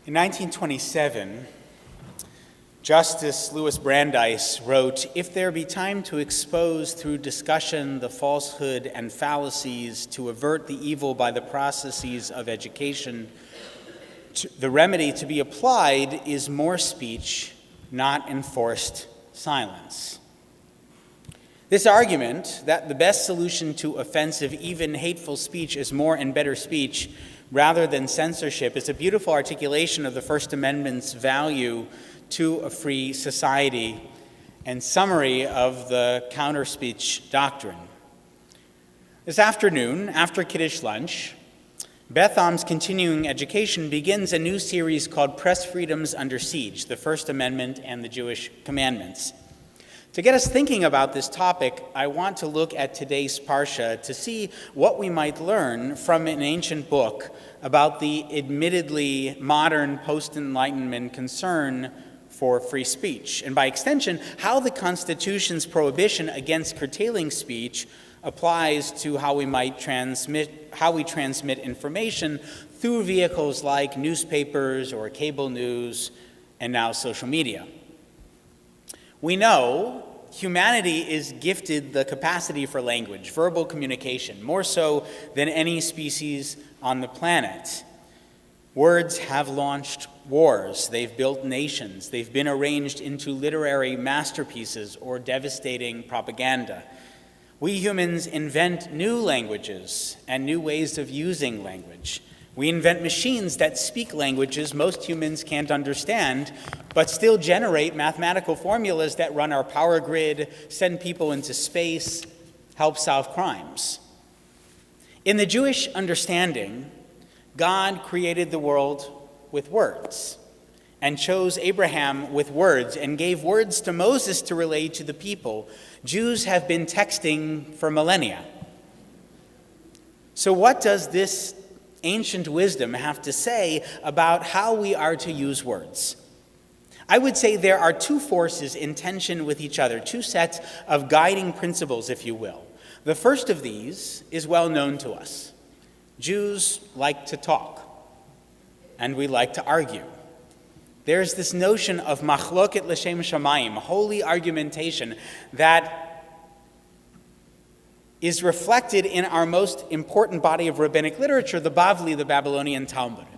In 1927, Justice Louis Brandeis wrote, "If there be time to expose through discussion the falsehood and fallacies, to avert the evil by the processes of education, the remedy to be applied is more speech, not enforced silence." This argument that the best solution to offensive, even hateful speech is more and better speech rather than censorship is a beautiful articulation of the First Amendment's value to a free society and summary of the counter-speech doctrine. This afternoon, after Kiddush lunch, Betham's continuing education begins a new series called Press Freedoms Under Siege, the First Amendment and the Jewish Commandments. To get us thinking about this topic, I want to look at today's Parsha to see what we might learn from an ancient book about the admittedly modern post-Enlightenment concern for free speech, and by extension, how the Constitution's prohibition against curtailing speech applies to how we transmit information through vehicles like newspapers or cable news and now social media. We know humanity is gifted the capacity for language, verbal communication, more so than any species on the planet. Words have launched wars, they've built nations, they've been arranged into literary masterpieces or devastating propaganda. We humans invent new languages and new ways of using language. We invent machines that speak languages most humans can't understand, but still generate mathematical formulas that run our power grid, send people into space, help solve crimes. In the Jewish understanding, God created the world with words and chose Abraham with words and gave words to Moses to relay to the people. Jews have been texting for millennia. So what does this ancient wisdom have to say about how we are to use words? I would say there are two forces in tension with each other, two sets of guiding principles, if you will. The first of these is well known to us. Jews like to talk, and we like to argue. There's this notion of machloket l'shem shamayim, holy argumentation, that is reflected in our most important body of rabbinic literature, the Bavli, the Babylonian Talmud.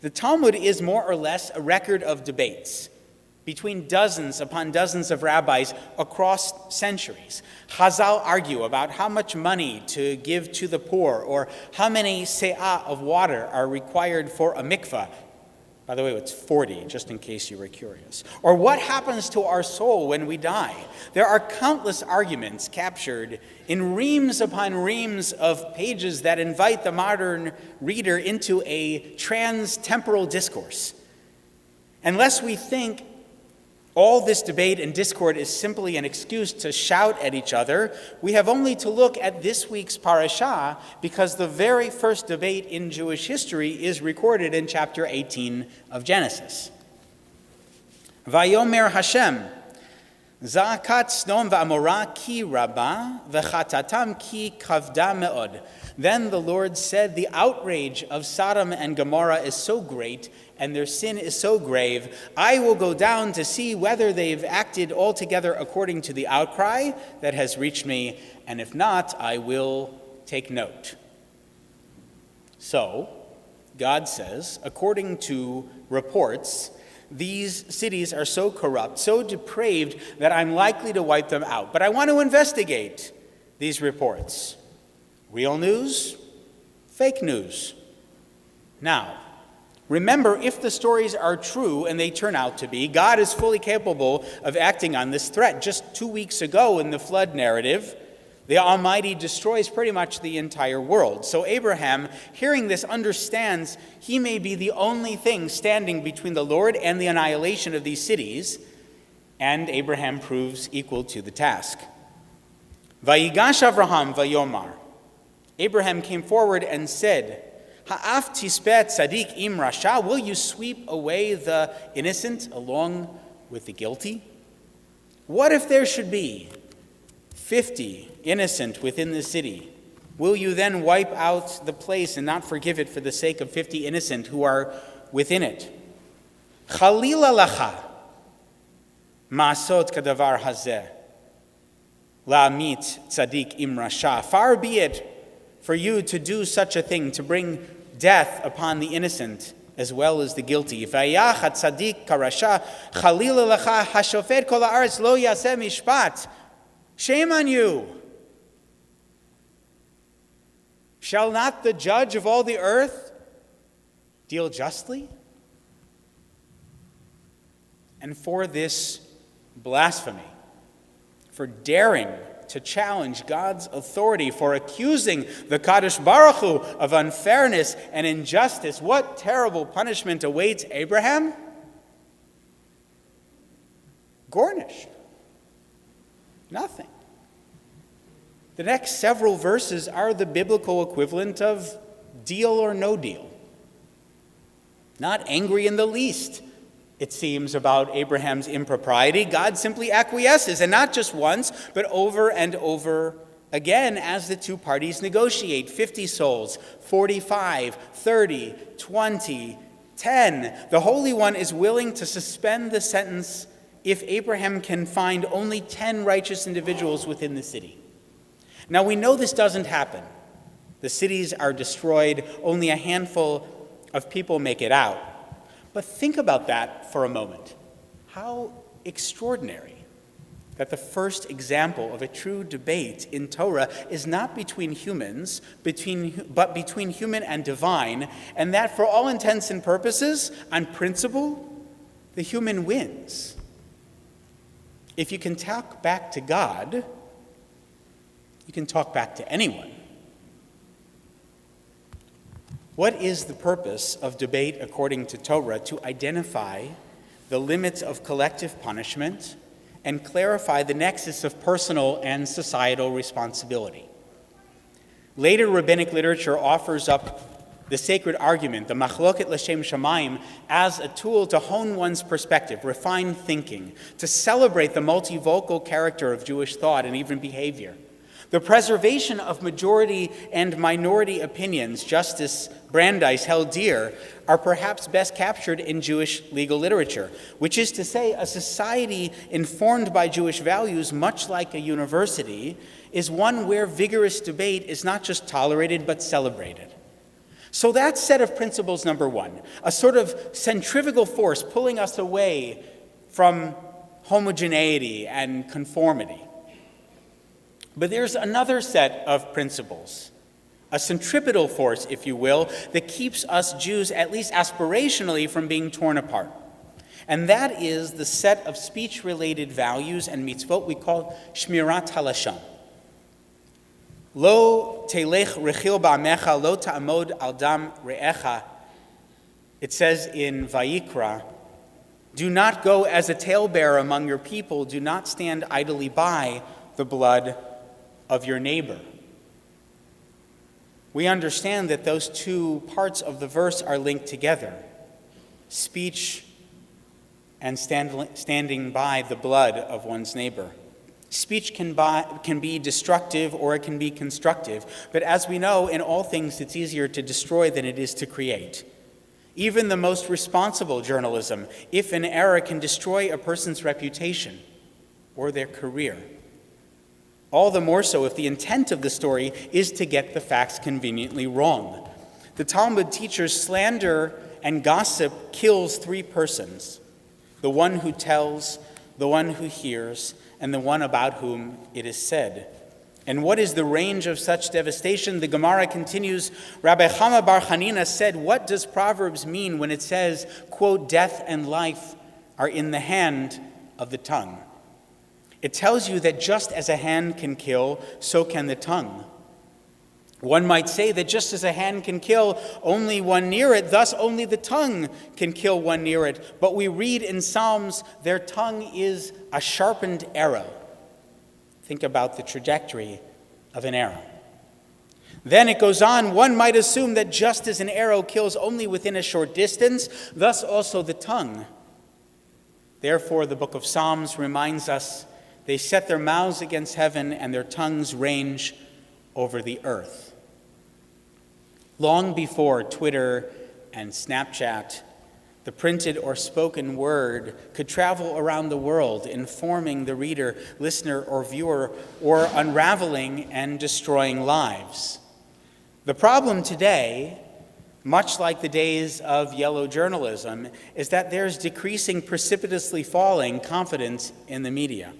The Talmud is more or less a record of debates between dozens upon dozens of rabbis across centuries. Chazal argue about how much money to give to the poor, or how many se'ah of water are required for a mikvah. By the way, it's 40, just in case you were curious. Or what happens to our soul when we die? There are countless arguments captured in reams upon reams of pages that invite the modern reader into a trans-temporal discourse. Unless we think all this debate and discord is simply an excuse to shout at each other, we have only to look at this week's parashah, because the very first debate in Jewish history is recorded in chapter 18 of Genesis. Vayomer Hashem, Za'akat Sdom va'Amorah ki rabba, v'chatatam ki kavda me'od. Then the Lord said, the outrage of Sodom and Gomorrah is so great, and their sin is so grave, I will go down to see whether they've acted altogether according to the outcry that has reached me, and if not, I will take note. So, God says, according to reports, these cities are so corrupt, so depraved, that I'm likely to wipe them out. But I want to investigate these reports. Real news? Fake news? Now, remember, if the stories are true, and they turn out to be, God is fully capable of acting on this threat. Just 2 weeks ago in the flood narrative, the Almighty destroys pretty much the entire world. So Abraham, hearing this, understands he may be the only thing standing between the Lord and the annihilation of these cities, and Abraham proves equal to the task. Vayigash Avraham vayomar. Abraham came forward and said, Ha'af tispet tzadik im rasha, will you sweep away the innocent along with the guilty? What if there should be 50 innocent within the city? Will you then wipe out the place and not forgive it for the sake of 50 innocent who are within it? Chalila lacha ma'asot kadavar hazeh la'amit tzadik im rasha. Far be it for you to do such a thing, to bring death upon the innocent as well as the guilty. Vayach tzadik karasha chalila lacha hashofet kol haaretz lo yaseh mishpat. Shame on you. Shall not the judge of all the earth deal justly? And for this blasphemy, for daring to challenge God's authority, for accusing the Kadosh Baruch Hu of unfairness and injustice, what terrible punishment awaits Abraham? Gornish. Nothing. The next several verses are the biblical equivalent of deal or no deal. Not angry in the least, it seems, about Abraham's impropriety. God simply acquiesces, and not just once, but over and over again as the two parties negotiate. 50 souls, 45, 30, 20, 10. The Holy One is willing to suspend the sentence if Abraham can find only 10 righteous individuals within the city. Now, we know this doesn't happen. The cities are destroyed. Only a handful of people make it out. But think about that for a moment. How extraordinary that the first example of a true debate in Torah is not between humans, but between human and divine, and that for all intents and purposes, on principle, the human wins. If you can talk back to God, you can talk back to anyone. What is the purpose of debate according to Torah? To identify the limits of collective punishment and clarify the nexus of personal and societal responsibility. Later rabbinic literature offers up the sacred argument, the machloket l'shem shamayim, as a tool to hone one's perspective, refine thinking, to celebrate the multivocal character of Jewish thought and even behavior. The preservation of majority and minority opinions, Justice Brandeis held dear, are perhaps best captured in Jewish legal literature, which is to say, a society informed by Jewish values, much like a university, is one where vigorous debate is not just tolerated but celebrated. So that's set of principles number one, a sort of centrifugal force pulling us away from homogeneity and conformity. But there's another set of principles, a centripetal force, if you will, that keeps us Jews, at least aspirationally, from being torn apart. And that is the set of speech-related values and mitzvot we call shmirat halashon. Lo telech rechil ba'amecha, lo ta'amod al dam re'echa. It says in Vayikra, do not go as a talebearer among your people, do not stand idly by the blood of your neighbor. We understand that those two parts of the verse are linked together. Speech and standing by the blood of one's neighbor. Speech can be destructive or it can be constructive, but as we know, in all things it's easier to destroy than it is to create. Even the most responsible journalism, if an error, can destroy a person's reputation or their career. All the more so if the intent of the story is to get the facts conveniently wrong. The Talmud teaches slander and gossip kills three persons: the one who tells, the one who hears, and the one about whom it is said. And what is the range of such devastation? The Gemara continues, Rabbi Chama bar Chanina said, what does Proverbs mean when it says, quote, death and life are in the hand of the tongue? It tells you that just as a hand can kill, so can the tongue. One might say that just as a hand can kill only one near it, thus only the tongue can kill one near it. But we read in Psalms, their tongue is a sharpened arrow. Think about the trajectory of an arrow. Then it goes on, one might assume that just as an arrow kills only within a short distance, thus also the tongue. Therefore, the book of Psalms reminds us, they set their mouths against heaven and their tongues range over the earth. Long before Twitter and Snapchat, The printed or spoken word could travel around the world, informing the reader, listener, or viewer, or unraveling and destroying lives. The problem today, much like the days of yellow journalism, is that there's decreasing, precipitously falling confidence in the media.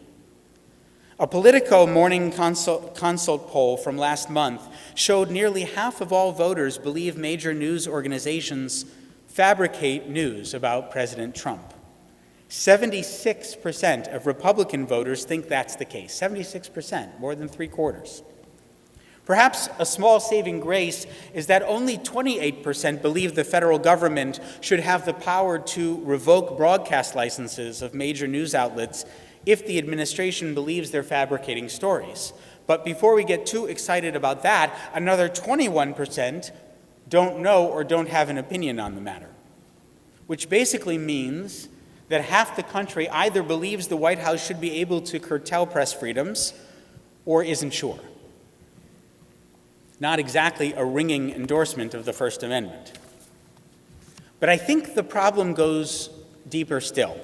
A Politico Morning Consult poll from last month showed nearly half of all voters believe major news organizations fabricate news about President Trump. 76% of Republican voters think that's the case. 76%, more than three-quarters. Perhaps a small saving grace is that only 28% believe the federal government should have the power to revoke broadcast licenses of major news outlets if the administration believes they're fabricating stories. But before we get too excited about that, another 21% don't know or don't have an opinion on the matter, which basically means that half the country either believes the White House should be able to curtail press freedoms or isn't sure. Not exactly a ringing endorsement of the First Amendment. But I think the problem goes deeper still,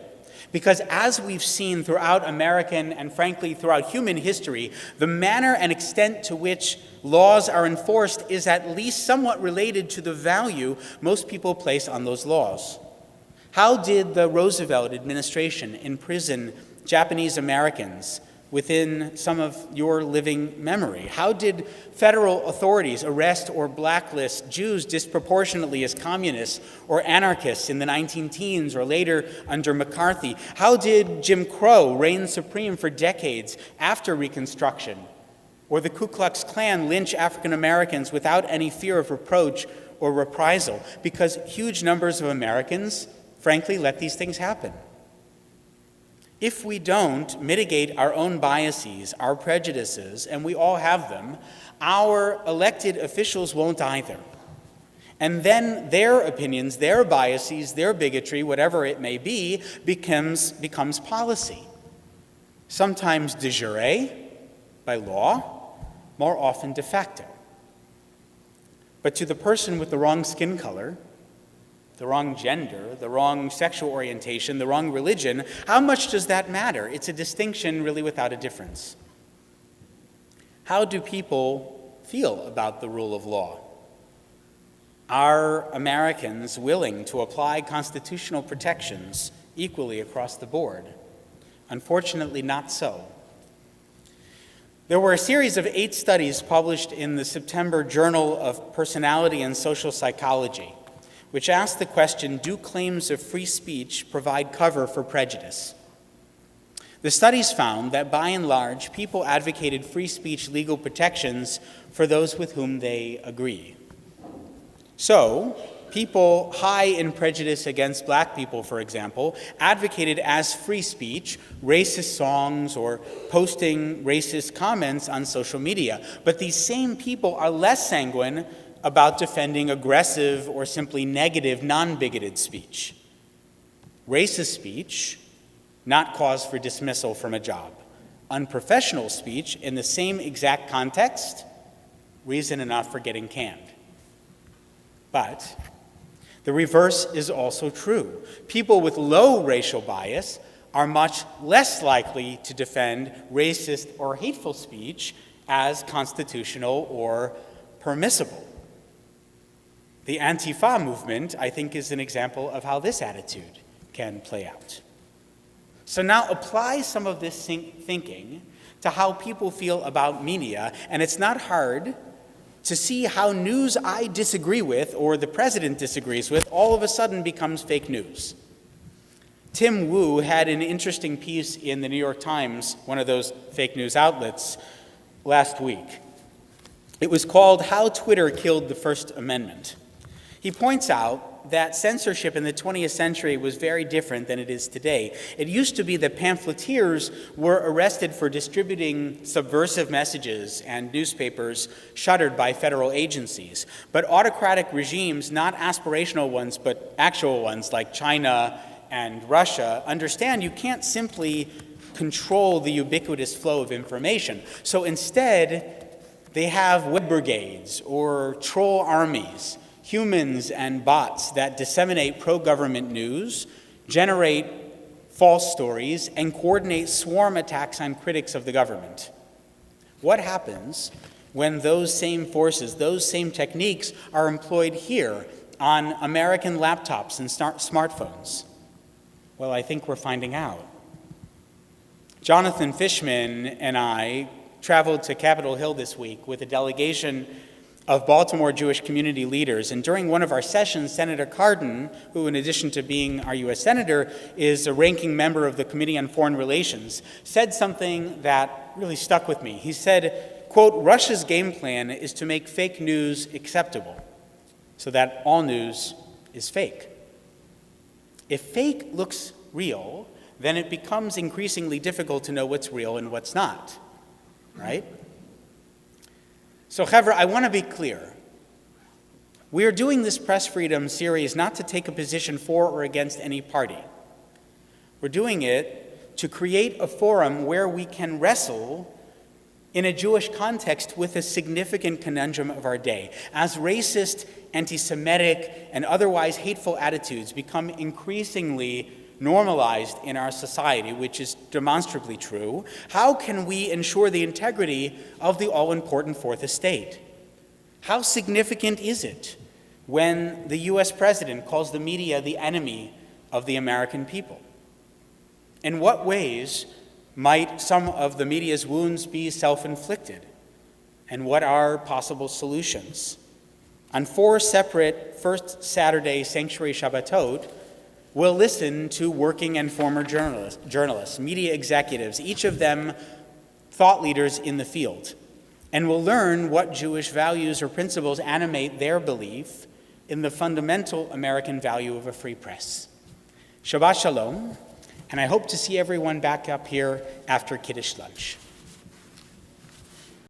because as we've seen throughout American and frankly throughout human history, the manner and extent to which laws are enforced is at least somewhat related to the value most people place on those laws. How did the Roosevelt administration imprison Japanese Americans within some of your living memory? How did federal authorities arrest or blacklist Jews disproportionately as communists or anarchists in the 19-teens or later under McCarthy? How did Jim Crow reign supreme for decades after Reconstruction? Or the Ku Klux Klan lynch African Americans without any fear of reproach or reprisal? Because huge numbers of Americans, frankly, let these things happen. If we don't mitigate our own biases, our prejudices, and we all have them, our elected officials won't either. And then their opinions, their biases, their bigotry, whatever it may be, becomes policy. Sometimes de jure, by law, more often de facto. But to the person with the wrong skin color, the wrong gender, the wrong sexual orientation, the wrong religion, how much does that matter? It's a distinction really without a difference. How do people feel about the rule of law? Are Americans willing to apply constitutional protections equally across the board? Unfortunately, not so. There were a series of 8 studies published in the September Journal of Personality and Social Psychology, which asked the question, do claims of free speech provide cover for prejudice? The studies found that by and large, people advocated free speech legal protections for those with whom they agree. So, people high in prejudice against black people, for example, advocated as free speech racist songs or posting racist comments on social media. But these same people are less sanguine about defending aggressive or simply negative, non-bigoted speech. Racist speech, not cause for dismissal from a job. Unprofessional speech, in the same exact context, reason enough for getting canned. But the reverse is also true. People with low racial bias are much less likely to defend racist or hateful speech as constitutional or permissible. The Antifa movement, I think, is an example of how this attitude can play out. So now apply some of this thinking to how people feel about media, and it's not hard to see how news I disagree with or the president disagrees with all of a sudden becomes fake news. Tim Wu had an interesting piece in the New York Times, one of those fake news outlets, last week. It was called How Twitter Killed the First Amendment. He points out that censorship in the 20th century was very different than it is today. It used to be that pamphleteers were arrested for distributing subversive messages and newspapers shuttered by federal agencies. But autocratic regimes, not aspirational ones, but actual ones like China and Russia, understand you can't simply control the ubiquitous flow of information. So instead, they have web brigades or troll armies humans and bots that disseminate pro-government news, generate false stories, and coordinate swarm attacks on critics of the government. What happens when those same forces, those same techniques are employed here on American laptops and smartphones? Well, I think we're finding out. Jonathan Fishman and I traveled to Capitol Hill this week with a delegation of Baltimore Jewish community leaders. And during one of our sessions, Senator Cardin, who in addition to being our U.S. Senator, is a ranking member of the Committee on Foreign Relations, said something that really stuck with me. He said, quote, "Russia's game plan is to make fake news acceptable so that all news is fake. If fake looks real, then it becomes increasingly difficult to know what's real and what's not, right?" So, Chevra, I want to be clear. We are doing this press freedom series not to take a position for or against any party. We're doing it to create a forum where we can wrestle in a Jewish context with a significant conundrum of our day. As racist, anti-Semitic, and otherwise hateful attitudes become increasingly normalized in our society, which is demonstrably true, how can we ensure the integrity of the all-important Fourth Estate? How significant is it when the U.S. president calls the media the enemy of the American people? In what ways might some of the media's wounds be self-inflicted? And what are possible solutions? On 4 separate First Saturday Sanctuary Shabbatot, we'll listen to working and former journalists, media executives, each of them thought leaders in the field. And we'll learn what Jewish values or principles animate their belief in the fundamental American value of a free press. Shabbat Shalom, and I hope to see everyone back up here after Kiddush lunch.